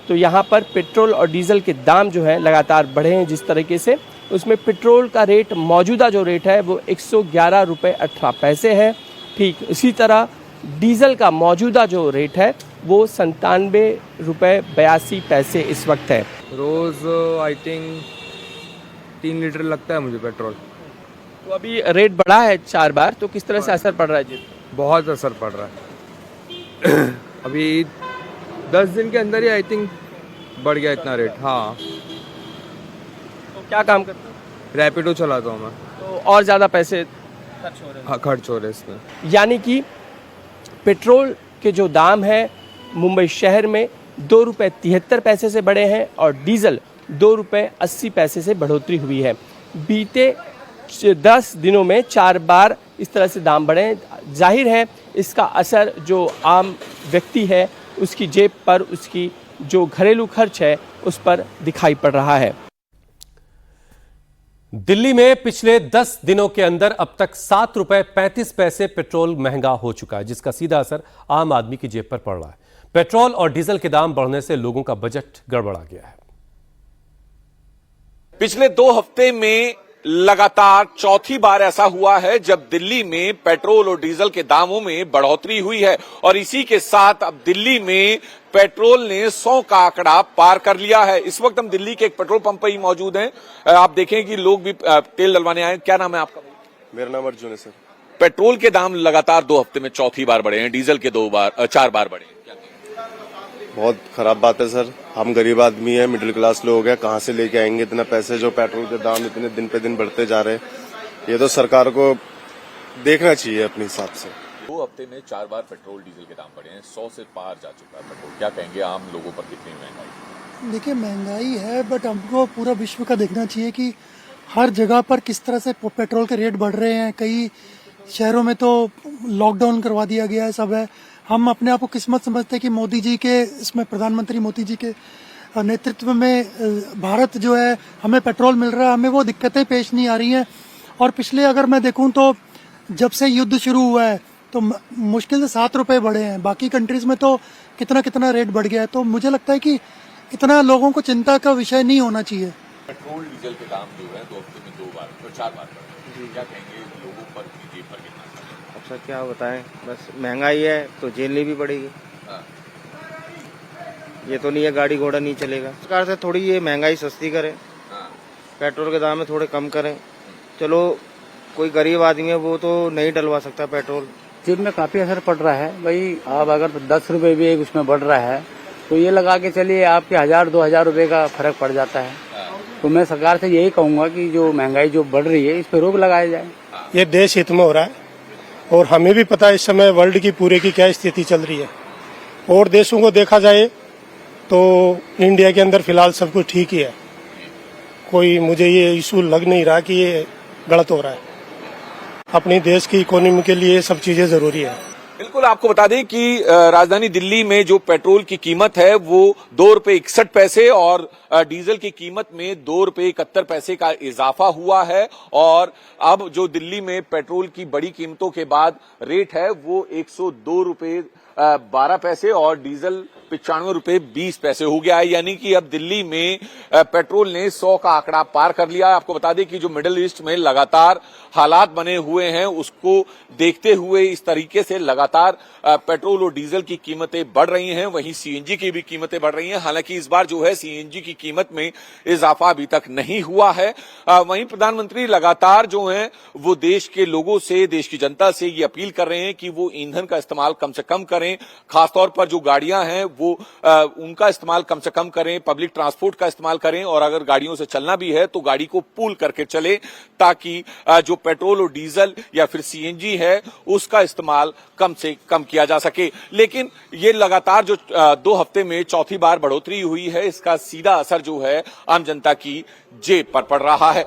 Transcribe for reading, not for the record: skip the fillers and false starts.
तो यहाँ पर पेट्रोल और डीजल के दाम जो है लगातार बढ़े हैं जिस तरीके से, उसमें पेट्रोल का रेट मौजूदा जो रेट है वो 111 रुपये 18 पैसे है। ठीक इसी तरह डीजल का मौजूदा जो रेट है वो 97 रुपये 82 पैसे इस वक्त है। रोज़ आई थिंक 3 लीटर लगता है मुझे पेट्रोल। तो अभी रेट बढ़ा है 4 बार, तो किस तरह से असर पड़ रहा है जी? बहुत असर पड़ रहा है अभी 10 दिन के अंदर ही आई थिंक बढ़ गया इतना रेट। हाँ, तो क्या काम करते हैं? रैपिडो चलाता हूँ मैं। तो और ज़्यादा पैसे खर्च हो रहे हैं। हाँ, खर्च हो रहे हैं इसमें। यानी कि पेट्रोल के जो दाम है मुंबई शहर में 2 रुपये 73 पैसे से बढ़े हैं और डीजल 2 रुपये 80 पैसे से बढ़ोतरी हुई है। बीते 10 दिनों में 4 बार इस तरह से दाम बढ़े हैं। जाहिर है इसका असर जो आम व्यक्ति है उसकी जेब पर, उसकी जो घरेलू खर्च है उस पर दिखाई पड़ रहा है। दिल्ली में पिछले 10 दिनों के अंदर अब तक 7 रुपए 35 पैसे पेट्रोल महंगा हो चुका है, जिसका सीधा असर आम आदमी की जेब पर पड़ रहा है। पेट्रोल और डीजल के दाम बढ़ने से लोगों का बजट गड़बड़ा गया है। पिछले 2 हफ्ते में लगातार चौथी बार ऐसा हुआ है जब दिल्ली में पेट्रोल और डीजल के दामों में बढ़ोतरी हुई है और इसी के साथ अब दिल्ली में पेट्रोल ने 100 का आंकड़ा पार कर लिया है। इस वक्त हम दिल्ली के एक पेट्रोल पंप पर ही मौजूद हैं। आप देखें कि लोग भी तेल डलवाने आए। क्या नाम है आपका? मेरा नाम अर्जुन है सर। पेट्रोल के दाम लगातार 2 हफ्ते में चौथी बार बढ़े हैं, डीजल के 4 बार बढ़े हैं। बहुत खराब बात है सर। हम गरीब आदमी है, मिडिल क्लास लोग हैं, कहाँ से लेके आएंगे इतना पैसे जो पेट्रोल के दाम इतने दिन पे दिन बढ़ते जा रहे हैं। ये तो सरकार को देखना चाहिए अपने हिसाब से। 2 हफ्ते में 4 बार पेट्रोल डीजल के दाम बढ़े हैं, 100 से पार जा चुका है पेट्रोल। क्या कहेंगे आम लोगों पर कितनी महंगाई? देखिए महंगाई है, बट हमको पूरा विश्व का देखना चाहिए कि हर जगह पर किस तरह से पेट्रोल के रेट बढ़ रहे हैं। कई शहरों में तो लॉकडाउन करवा दिया गया है, सब है। हम अपने आप को किस्मत समझते हैं कि मोदी जी के इसमें, प्रधानमंत्री मोदी जी के नेतृत्व में भारत जो है हमें पेट्रोल मिल रहा है, हमें वो दिक्कतें पेश नहीं आ रही हैं। और पिछले अगर मैं देखूं तो जब से युद्ध शुरू हुआ है तो मुश्किल से 7 रुपए बढ़े हैं। बाकी कंट्रीज में तो कितना कितना रेट बढ़ गया है। तो मुझे लगता है कि इतना लोगों को चिंता का विषय नहीं होना चाहिए। पेट्रोल डीजल के दाम जो है 2 हफ्ते में 2 बार तो 4 बार बढ़े। क्या कहेंगे लोगों पर, जेब पर कितना? अब सर क्या बताएं, बस महंगाई है तो झेलनी भी पड़ेगी। ये तो नहीं है गाड़ी घोड़ा नहीं चलेगा। सरकार से थोड़ी ये महंगाई सस्ती करे, पेट्रोल के दाम में थोड़े कम करें। चलो कोई गरीब आदमी है वो तो नहीं डलवा सकता पेट्रोल। जेब में काफी असर पड़ रहा है भाई। आप अगर 10 रुपए भी एक उसमें बढ़ रहा है तो ये लगा के चलिए आपके 1000-2000 रुपए का फर्क पड़ जाता है। तो मैं सरकार से यही कहूंगा कि जो महंगाई जो बढ़ रही है इस पर रोक लगाया जाए। ये देश हित में हो रहा है और हमें भी पता है इस समय वर्ल्ड की पूरे की क्या स्थिति चल रही है। और देशों को देखा जाए तो इंडिया के अंदर फिलहाल सब कुछ ठीक ही है। कोई मुझे ये इशू लग नहीं रहा कि ये गलत हो रहा है। अपने देश की इकोनॉमी के लिए सब चीजें जरूरी है। बिल्कुल, आपको बता दें कि राजधानी दिल्ली में जो पेट्रोल की कीमत है वो 2 रुपये 61 पैसे और डीजल की कीमत में 2 रुपये 71 पैसे का इजाफा हुआ है। और अब जो दिल्ली में पेट्रोल की बड़ी कीमतों के बाद रेट है वो 102 रुपये 12 पैसे और डीजल 95 रुपये 20 पैसे हो गया है। यानी कि अब दिल्ली में पेट्रोल ने 100 का आंकड़ा पार कर लिया है। आपको बता दें कि जो मिडिल ईस्ट में लगातार हालात बने हुए हैं उसको देखते हुए इस तरीके से लगातार पेट्रोल और डीजल की कीमतें बढ़ रही हैं, वहीं सीएनजी की भी कीमतें बढ़ रही हैं। हालांकि इस बार जो है सीएनजी की कीमत में इजाफा अभी तक नहीं हुआ है। वहीं प्रधानमंत्री लगातार जो है वो देश के लोगों से, देश की जनता से ये अपील कर रहे हैं कि वो ईंधन का इस्तेमाल कम से कम करें। खासतौर पर जो गाड़ियां हैं वो उनका इस्तेमाल कम से कम करें, पब्लिक ट्रांसपोर्ट का इस्तेमाल करें और अगर गाड़ियों से चलना भी है तो गाड़ी को पूल करके चले ताकि जो पेट्रोल और डीजल या फिर सीएनजी है उसका इस्तेमाल कम से कम किया जा सके। लेकिन ये लगातार जो 2 हफ्ते में चौथी बार बढ़ोतरी हुई है इसका सीधा असर जो है आम जनता की जेब पर पड़ रहा है।